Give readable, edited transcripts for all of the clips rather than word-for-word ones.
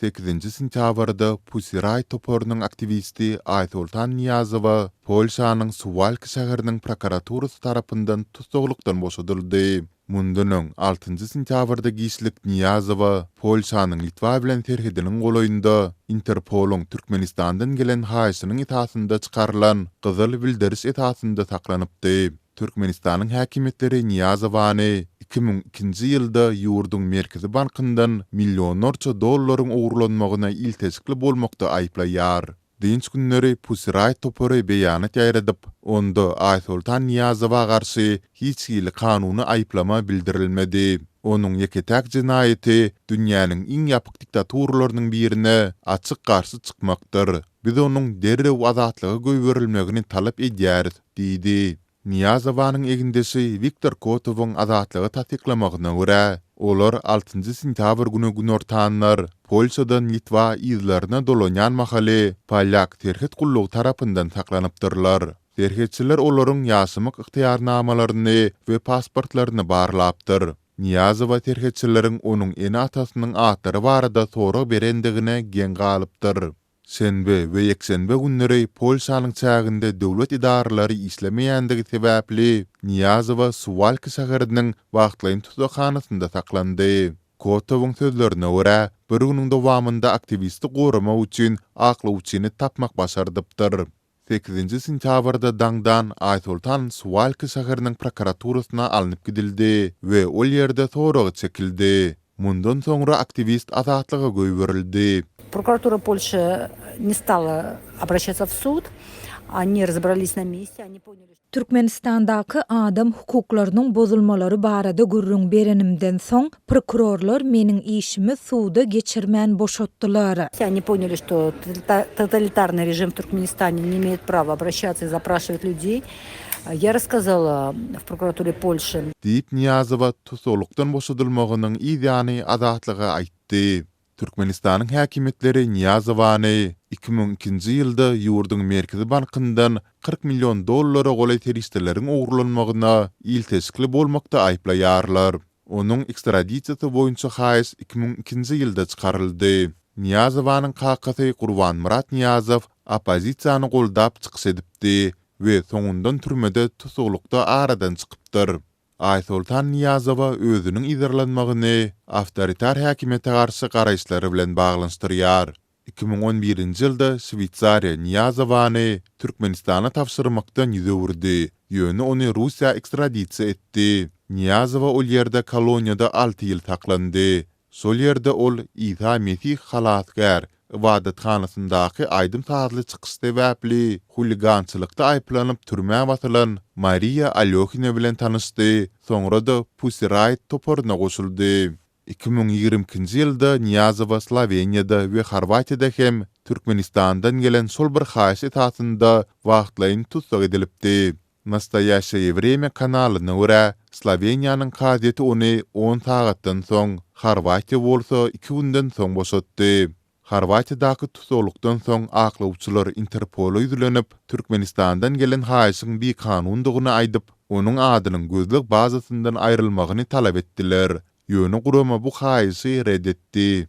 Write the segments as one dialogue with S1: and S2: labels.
S1: 8 sentyabrda Pussy Riot toporunyň aktivisti Aytoltan Niyazowa Polşanyň Suwalki şäheriniň prokuraturasy tarapyndan tutuklukdan boşadyldy. Mundunyň 6 sentyabrda gişlik Niyazowa Polşanyň Litwa bilen terhidiniň golaýynda Interpoluň Türkmenistandan gelen haýyşynyň itaatynda çykarylan gyzyl bildiriş itaatynda saklanypdy. Türkmenistanyň häkimetleri Niyazowany 2002-nji ýylda ýurdun Merkezi Bankyndan millionlarça dollaryň ogurlanmagyna iltesikli bolmakda aýplaýar. Dinç günleri Pussy Riot topory beýanat ýaýradyp, onda Aytoltan Niyazowa garşy hiç ýyly kanuny aýplama bildirilmedi. Onuň ýeketäk jinaýaty dünýäniň iň ýapyk diktaturlarynyň birine açyk garşy çykmakdyr. Biz onuň derrew azatlygy göýberilmegini talap edýäris, diýdi. Niyazowanyň egindesi Viktor Kotowyň azatlygy tasdiklamagyna görä, olar 6 sentyabr güni gün ortanlar Polşadan Litwa ýyzlaryna dolanýan mahaly Polyak terhit gullugy tarapyndan saklanypdyrlar. Terhitçiler olaryň ýaşamak yktyýarnamalaryny we pasportlaryny barlapdyr. Niyazowa terhitçileriň onuň ene atasynyň atlary barada sorak berendigine gen galypdyr. Şenbe we ýekşenbe günleri Polşanyň çäginde döwlet idaralary işlemeýändigi sebäpli Niyazowa Suwalki şäheriniň wagtlaýyn tutaqhanasynda saklandy. Kotowyň sözlerine görä, bir güniň dowamynda aktivisti gorama üçin akly üçini tapmak başardypdyr. 8 sentyabrda daňdan Aytoltan Suwalki şäheriniň prokuraturasyna alınıp gidildi we ol ýerde soragy çekildi. Mundan soňra aktivist azatlyga göýberildi.
S2: Прокуратура Польши не стала обращаться в суд, они разобрались на месте, они поняли, что
S3: Türkmenistandaky adam hukuklarynyň bozulmalary barada gürrüň berenimden soň prokurorlar meniň işimi suwda geçirmän boşatdylar.
S2: они поняли, что тоталитарный режим в Туркменистане не имеет права обращаться и запрашивать людей. Я рассказала в прокуратуре Польши.
S1: Diýip Niyazowa tutuklukdan boşadylmagynyň ýa-ni azatlygy aýtdy. Türkmenistanyň häkimetleri Niyazowany 2002-nji ýylda ýurdun Merkezi Bankyndan 40 milyon dollara goly terişdeleriň ogurlanmagyna iltesikli bolmakda aýplaýarlar. Onuň ekstradisiýasy boýunça haýys 2002-nji ýylda çykaryldy. Niyazowanyň kakasy Gurban Murat Niyazow opozisiýany goldap çykyş edipdi we soňundan türmede tutuklukda aradan çykypdyr. Aytoltan Niyazowa özüniň izarlanmagyny awtoritar häkimete garşy garaýşlary bilen baglanşdyrýar. 2011-nji ýylda Şwitsariýa Niyazowany Türkmenistana tapşyrmakdan ýüzewirdi. Ýöne ony Russiýa ekstradisiýa etdi. Niyazowa ol ýerde koloniýada 6 ýyl saklandy. Şol ýerde ol İsa Mesih halatgar ibadathanasyndaky aýdym saatly çykyş sebäpli huligançylykda aýplanyp türmäge batylan Maria Alyokhina bilen tanışdy. Soňra da Pussy Riot toporuna goşuldy. 2022-nji ýylda Niyazowa Sloveniýada we Horwatiýada hem Türkmenistandan gelen şol bir haýyş etatynda wagtlaýyn tutsak edilipdi. Nastaýaşy Время kanalyna görä, Sloveniýanyň gazety ony 10 sagatdan soň, Horwatiýa bolsa 2 günden soň boşatdy. Horwatiýadaky tutuklukdan soň aklawçylar Interpol'a ýüzlenip, Türkmenistandan gelen haýyşyň bir kanundygyny aýdyp, onuň adynyň gözlük bazasyndan aýrylmagyny talap etdiler. Ýöne gurama bu haýyşy reddetdi.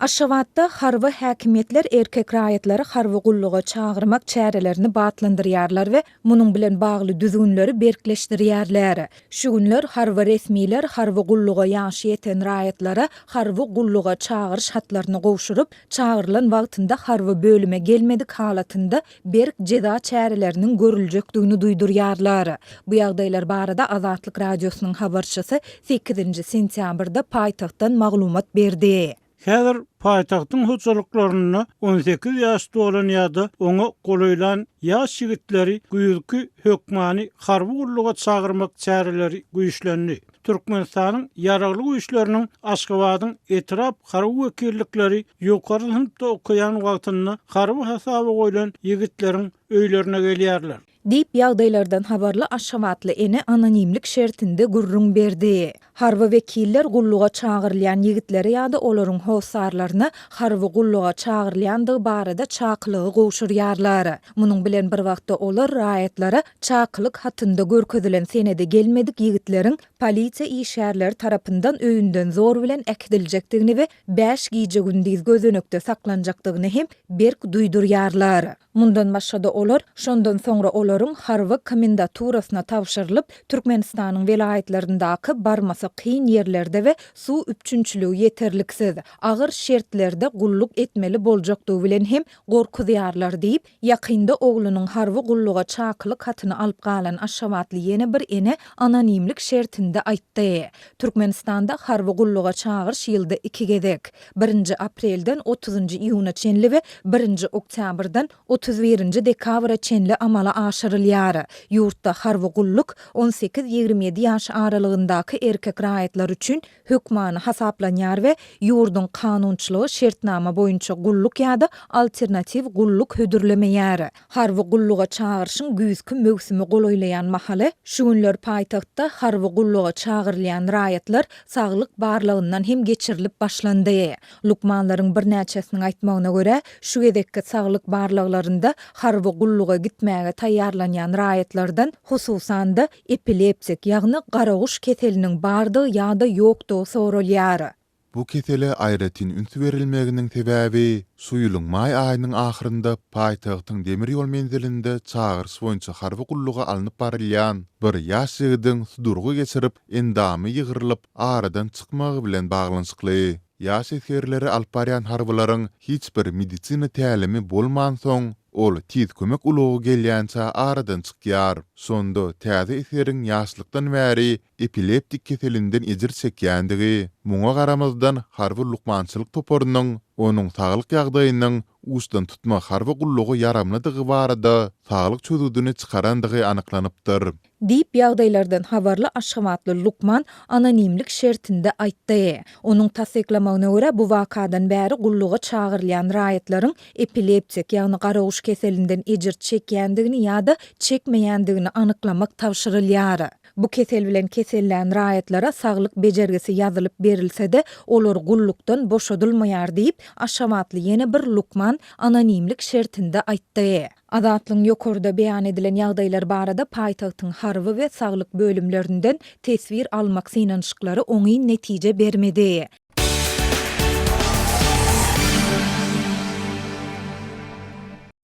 S3: Aşgabatda harby häkimetler erkek raýatlary harby gulluga çağırmak çärelerini batlandyrýarlar we munyň bilen bagly düzgünleri berkleşdirýärler. Şu günler harby resmiler harby gulluga ýaşy ýeten raýatlara harby gulluga çağırış hatlaryny gowşurup, çağırılan wagtynda harby bölüme gelmedik halatynda berk jeda çäreleriniň görüljekdigini duýdurýarlar. Bu ýagdaýlar barada Azatlyk radiosynyň habarçysy 8 sentyabrda paýtagtdan maglumat berdi.
S4: Häzir paýtagtyň hoçalyklaryny 18 ýaşda olan ýa-da oňa golaýlan ýaş ýigitleri güýjki hökmany harby gulluga çağırmak çäreleri güýçlendi. Türkmenistanyň ýaragly güýçleriniň Aşgabatyň etrap harby wekillikleri ýokary synpda okuyan wagtynda harby hasaby goýulan ýigitleriň öýlerine gelýärler.
S3: Diýip ýagdaýlardan habarly Aşgabatly ene anonimlik şertinde gurrun berdi. Harby wekiller gulluga çağırlayan ýigitleri ýa-da olaryň howsarlaryny harby gulluga çağırlayandygy barada çaklygy gowşurýarlar. Munyň bilen bir wagtda olar raýatlara çaklyk hatynda görkezilen senede gelmedik ýigitleriň polisiýa işgärleri tarapyndan öýünden zor bilen äkidiljekdigini we 5 giýje gündiz gözönekde saklanjakdygyny hem berk duýdurýarlar. Mundan başga olar şondan soňra olaryň harby komendanturasyna tawşyrylyp Türkmenistanyň welaýetlerindäki barmasa kyn yerlerde we su üpçünçüligi yeterliksiz, agyr şertlerde gulluk etmeli boljakdygy bilen hem gorkudyarlar diýip ýakynda oglunyň harby gulluga çaklyk hatyny alyp galan aşawatly ýene bir ene anonimlik şertinde aýtdy. Türkmenistanda harby gulluga çağırş ýylda 2 gezek. 1 aprelden 30 iýuna çenli we 1 oktýabrdan 31 dekabra çenli amala aşyrylýar. Ýurtda harby gulluk 18-27 ýaş aralygyndaky erkek raýatlar üçin hökmany hasaplanýar we ýurdun kanunçylygy şertnama boýunça gulluk ýa-da alternativ gulluk hödürlemeýär. Harby gulluga çağırşyň güýzki mögsümi golaýlayan mahaly şu günler paýtagtda harby gulluga çağırlayan raýatlar saglyk barlygyndan hem geçirilip başlandy. Lukmanlaryň bir näçesiniň aýtmagyna görä, şu gezekki saglyk barlyglarynda harby gulluga gitmäge taýýarlanýan raýatlardan hususan da epilepsik ýagny garaguş keseliniň bardygy ýa-da ýokdugy sorulýar.
S1: Bu kesele aýratyn ünsü berilmeginiň sebäbi suýulyň may aýynyň ahyrynda paýtagtyň demir ýol menzilinde çağırş boýunça harby gulluga alınıp barylýan bir ýaş ýigidiň sudurgy geçirip endamy ýygyrylyp aradan çykmagy bilen baglanyşykly. Ýaş eskerleri alyp barýan harbylaryň hiç bir medisina tälimi bolman soň ol tiz kömek ulugy gelýänçä aradan çykýar. Sonda täze eseriň ýaşlykdan bäri epileptik keselinden ejir çekýändigi, muňa garamazdan harby lukmançylyk toporunyň onuň saglyk ýagdaýynyň ustan tutma harby gullugy yaramladygy barada saglyk çözüdüni çykarandygy anyklanypdyr.
S3: Diýip ýagdaýlardan habarly Aşgabatly Lukman anonimlik şertinde aýtdy. Onuň tasdiklamagyna görä bu wakadan bäri gulluga çağırlayan raýatlaryň epilepsik ýagny garaguş keselinden ejir çekýändigini ýa-da çekmeýändigini anyklamak tawşyrylýar. Bu kesel bilen kesellän raýatlara saglyk bejergisi ýazylyp berilse-de olar gullukdan boşadylmaýar diýip Aşgabatly ýene bir Lukman anonimlik şertinde aýtdy. Azatlyň ýokarda beýan edilen ýagdaýlar barada paýtagtyň harby we saglyk bölümlerinden tesvir almak synanyşyklary oňy netije bermedi.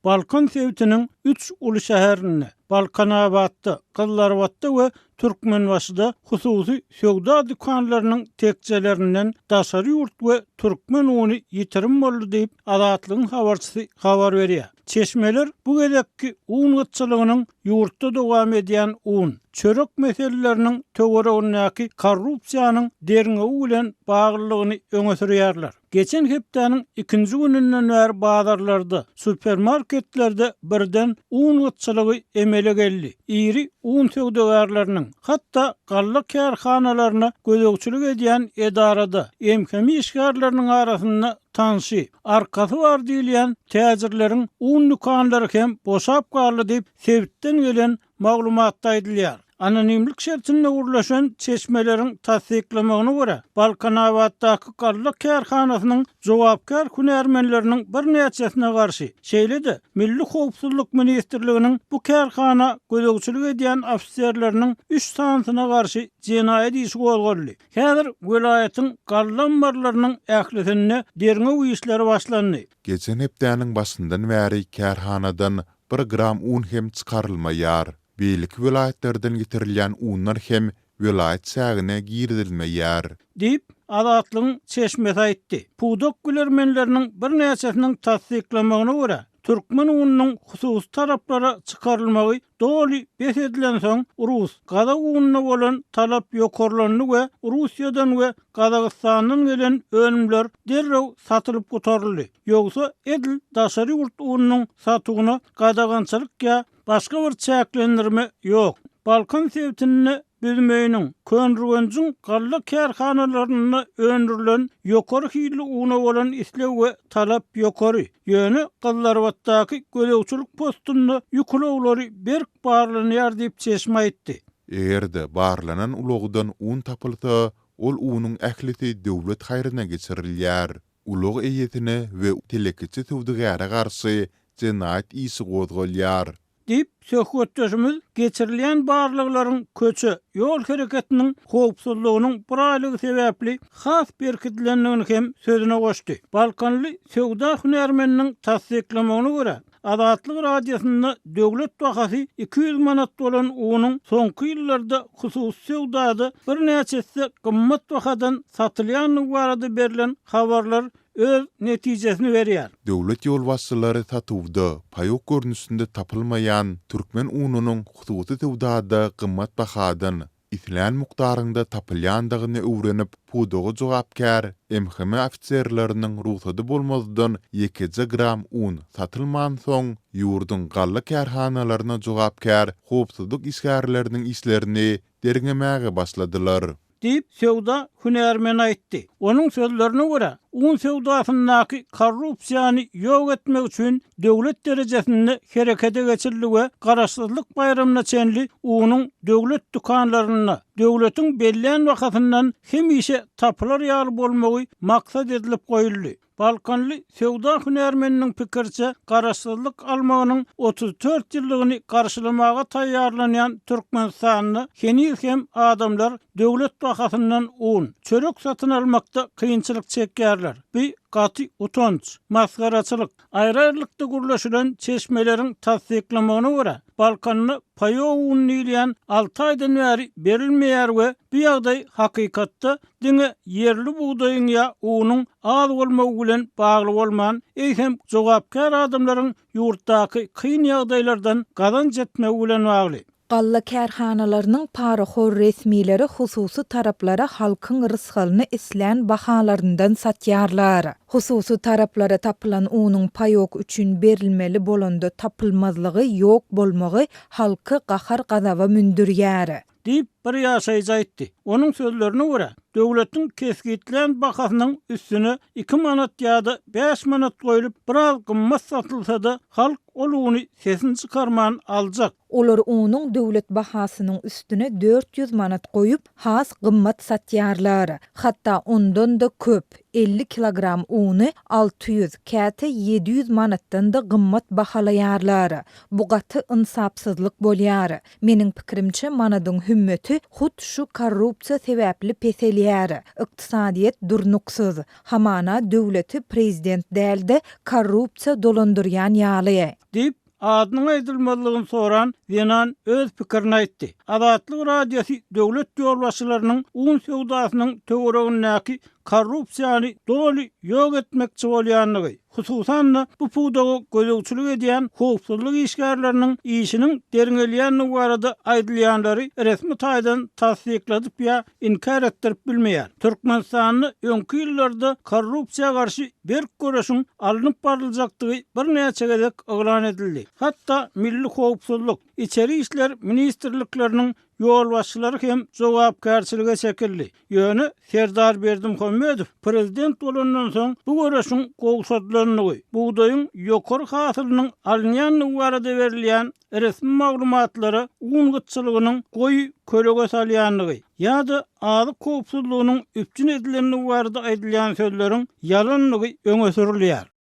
S4: Balkan Sewtiniň 3 uly şäherinde Balkanabadda, Gyllarwatda we Türkmenbaşyda hususy söwda dükanlarynyň tekjelerinden daşary ýurt we türkmen uny ýitirim boldy diýip Azatlyň habarçysy habar berýär. Çeşmeler bu gezekki un gatçylygynyň ýurtda dowam edýän un, çörek meseleleriniň töweregindäki korrupsiýanyň derňegi bilen baglylygyny öňe sürýärler. Geçen hepdeniň 2-nji gününden bäri bazarlarda, supermarketlerde birden un gatçylygy emele geldi. Iri un söwdegärleriniň hatda galla kärhanalaryna gözegçilik edýän edarada emkemi işgärleriniň arasynda tanşy, arkasy var diýilýän täzirleriň un dükanlary hem boşap garly diýip Sewtden gelen maglumatda aýdylýar. Anonimlik şertinde urlaşan çeşmelerin tasdiklamagyna görä Balkanabaddaky galla kärhanasynyň jogapkar hünärmenleriniň bir näçesine garşy şeýle-de Milli Howpsuzlyk Ministrliginiň bu kärhana gözegçilik edýän ofisierleriniň 3 sanatyna garşy jenaýat işi gozuldy. Häzir welaýatyň galla ambarlarynyň ählisine derňe işleri başlandy.
S1: Geçen hepdeniň başyndan bäri kärhanadan 1 gram un hem çykarylmaýar. Beýlik welaýetlerden getirilýän unlar hem welaýet sägine girdilmeýär
S4: diýip Azatlyň çeşmesi aýtdy. Pudok gülermenleriniň bir näçesiniň tasdiklamagyna görä türkmen ununyň hususy taraplara çykarylmagy doly bes edilen soň Rus, Gazak ununyna bolan talap ýokarlandy we Russiýadan we Gazakstandan gelen önümler derrew satylyp gotaryldy. Ýogsa edil daşary ýurt ununyň satygyna gadagançylyk ýa başga bir çäklendirme ýok. Balkan Sewtini bilmeýiniň könrügenjiň galla kärhanalaryna öndürilen ýokary hili una bolan islew we talap ýokary. Ýöne Gyllarwatdaky gözegçilik postunda ýüklewleri berk barlanýar diýip çeşme aýtdy.
S1: Eğerde barlanan ulogdan un tapılsa, ol unun ählisi döwlet hayrına geçirilýär. Ulog eýetine we telekiçi tüwdigäre garşy jenayet isi gozgalýar.
S4: Dip söhbetlerimiz geçirilen barlıkların köçü yol hareketinin howpsuzlygynyň bir aylygy sebäpli has berkitlendigini hem sözüne goşdy. Balkanly Sewda hünärmeniniň tasdiklamagyna görä Azatlyk radiosunda döwlet bahasy 200 manat bolan unyň soňky ýyllarda hususy sewdada bir näçesi gymmat bahadan satylýanyny barada berilen habarlar öz netijesini berýär.
S1: Döwlet ýol başçylary tatywda paýok görnüşinde tapylmaýan türkmen ununyň hususy sewdada gymmat bahadan islan mukdarynda tapylýandygyny öwrenip pudogy jogapkär MHM ofitserleriniň ruhsady bolmazdan 2 gram un satylman soň ýurdun galla kärhanalaryna jogapkär howpsuzlyk işgärleriniň işlerini derňemäge başladylar.
S4: Dip Sewda hünärmen aýtdy. Onuň sözlerine görä, un sewdasyndaky korrupsiýany ýok etmek üçin döwlet derejesinde herekete geçirilýär. Garaşsyzlyk bayramyna çenli unyň döwlet dukanlaryna, döwletiň belliän wagtyndan hemişe tapylar ýaly bolmagy maksat edilip goýuldy. Balkanly Sewda hünärmeniniň pikirçe, garaşsyzlyk almagynyň 34 ýyllygyny garşylamaga taýýarlanýan Türkmenistanyny hem adamlar döwlet wagtyndan un, çörek satyn almakda kynçylyk çekýärler. Bir gaty utanç, masgaraçylyk, aýrarlykda gurlaşylan çeşmeleriň tasdiklamagyna görä, Balkanly paýok un ýylýan 6 aýdan bäri berilmeýär we bu ýagdaý hakykatda diňe yerli buğdaýyň ýa unyň az bolmagy bilen bagly bolman, hem jogapkar adamlaryň ýurtdaky kyn ýagdaýlardan gazanç etmegi bilen bagly.
S3: Galla kärhanalarynyň paraxor resmileri hususy taraplara halkyň rysgalyny islen bahalaryndan satýarlar. Hususy taraplara tapylan unyň paýok üçin berilmeli bolanda tapylmazlygy ýok bolmagy halky gahar gazaba mündürýär.
S4: Dip bir ýaşaýjy aýtdy. Onuň sözlerine görä, döwletiň keskitlen bahasynyň üstüne 2 manat ýa-da 5 manat goýulyp biraz gymmat satylsa da halk ol uny sesini çykarman aljak.
S3: Olar unyň döwlet bahasynyň üstüne 400 manat goýup has gymmat satýarlar. Hatda ondan da köp 50 kilogram uny 600, käte 700 manatdan da gymmat bahalaýarlar. Bu gaty insapsyzlyk bolýar. Meniň pikirimçe manadyň hümmeti hut şu korrupsiýa sebäpli peselýär. Ykdysadyýet durnuksyz. Hamana döwleti prezident dälde korrupsiýa dolandyrýan ýaly.
S4: Dip adynyň aýdylmalygyny soran Zenan öz pikirini aýtdy. Azatlyk radiosy döwlet ýolbaşçylarynyň un sewdasynyň töweregindäki korrupsiýany doly ýok etmekçi bolýanlygy, hususan bu pudogy gözegçilik edýän howpsuzlyk işgärleriniň işiniň derňelýänligi barada aýdylýanlary resmi taýdan tasdikladyp ýa inkar etdirip bilmeýär. Türkmenistanyny öňki ýyllarda korrupsiýa garşy berk göreşiň alınıp baryljakdygy bir näçe gezek oglan edildi. Hatda milli howpsuzlyk, içeri işler ministrlikleriniň ýolbaşçylary hem jogapkärçilige çekildi. Ýöne Serdar Berdimuhammedow prezident bolandan soň bu göreşiň gowşadylanyny, buğdaýyň ýokary hasylynyň alınýanlygy barada berilýän resmi maglumatlary un gytçylygynyň goý körege salýanlygy ýa-da azyk howpsuzlygynyň üpçün edilenligi barada aýdylýan sözleriň ýalanlygy öňe sürilýär.